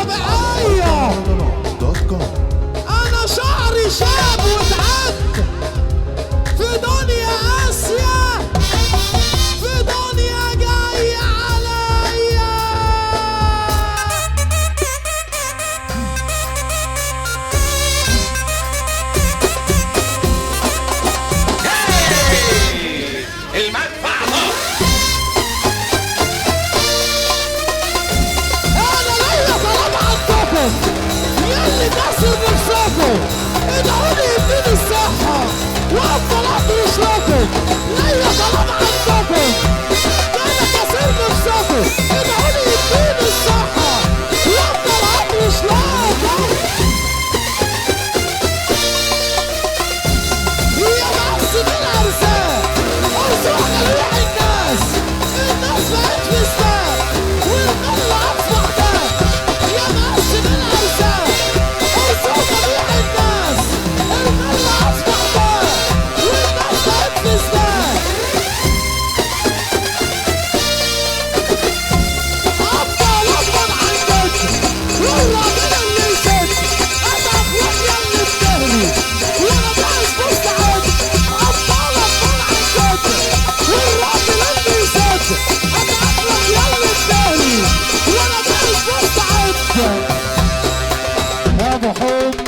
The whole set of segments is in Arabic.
طبيعية. أنا شعري شاب وتعبت في دنيا آسيا، في دنيا جاية عليا. المدفع أنا ليا طلب عندكم ياللي كسر نفسكم، ادعوني يديني الصحة وأفضل أطرش لكم. ليا طلب عندكم أنا كسر نفسكم، ادعوني يديني الصحة وأفضل أطرش لكم. يا بس بالأرزاق أرزاق جميع الناس، الناس بقت في سباق والكل أصبح داق. يا بس بالأرزاق أرزاق جميع الناس، الكل أصبح داق والناس بقت في سباق. أفضل أفضل عندك والراجل اللي يسد أضعف وحيا اللي بتهلي وأنا بعيش مستعد. أفضل أفضل عندك والراجل اللي يسد أضعف وحيا اللي بتهلي وأنا بعيش مستعد. يا أبو حمص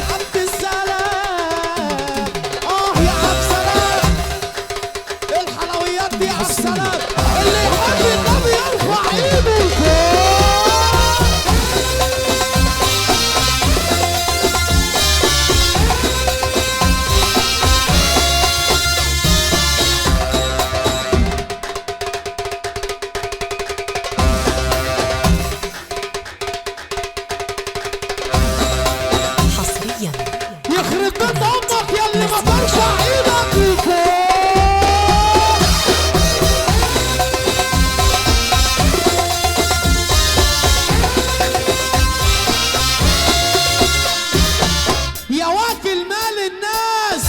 عبد السلام، يا عبد السلام، الحلويات دي على السلام. اللي يحب النبي يرفع ايده لفوق. حصريا يخرب بيت امك يا اللي ما ترفع ايدك لفوق. يا واكل مال الناس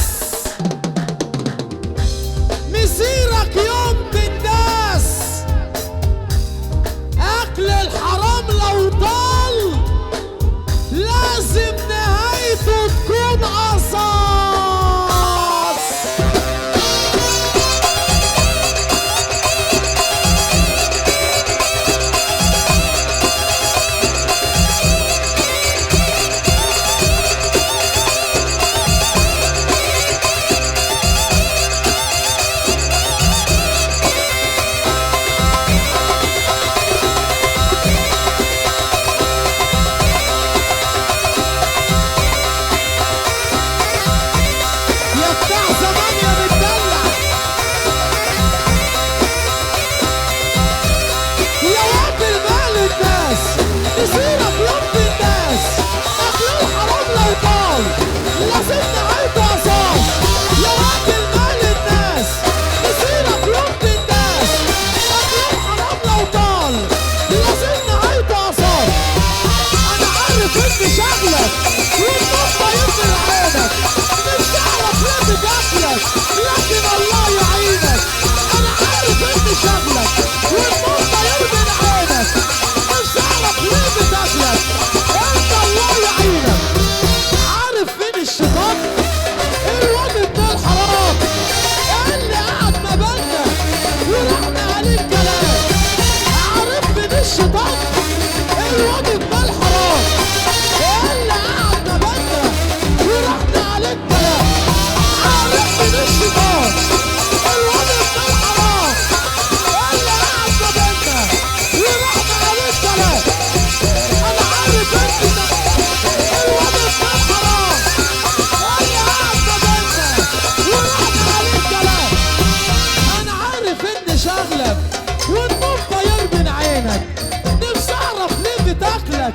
مسيرك يوم تنداس. اكل الحرام لو طال لازم نهايته تكون قصاص. يا بتاع زمان يا متدلع، يا واكل مال الناس مسيرك يوم الناس. اكل الحرام لو طال لازم نهايته قصاص. يا واكل مال الناس مسيرك يوم الناس. اكل الحرام لو طال لازم نهايته قصاص. انا عارف ان شغلك والنقطة يمكن عينك، مش تعرف ليه بتاكلك لكن الله يعينك. انا عارف ان شغلك والنقطة يمكن عينك، مش تعرف ليه بتاكلك انت الله يعينك. عارف فين الشيطان؟ الواد ابن الحرام اللي قعد ما بالنا ورحنا عليه الكلام. عارف فين الشيطان؟ الواد ابن الحرام اللي قعد ما بالنا ورحنا عليه الكلام. عارف فين الشيطان؟ الواد ابن الحرام اللي قعد ما بالنا ورحنا عليه الكلام. انا عارف انت الواد ابن الحرام اللي قعد ما بالنا ورحنا عليه الكلام. انا عارف ان شغلك والنقطة يرمي عينك، نفسي اعرف ليه بتاكلك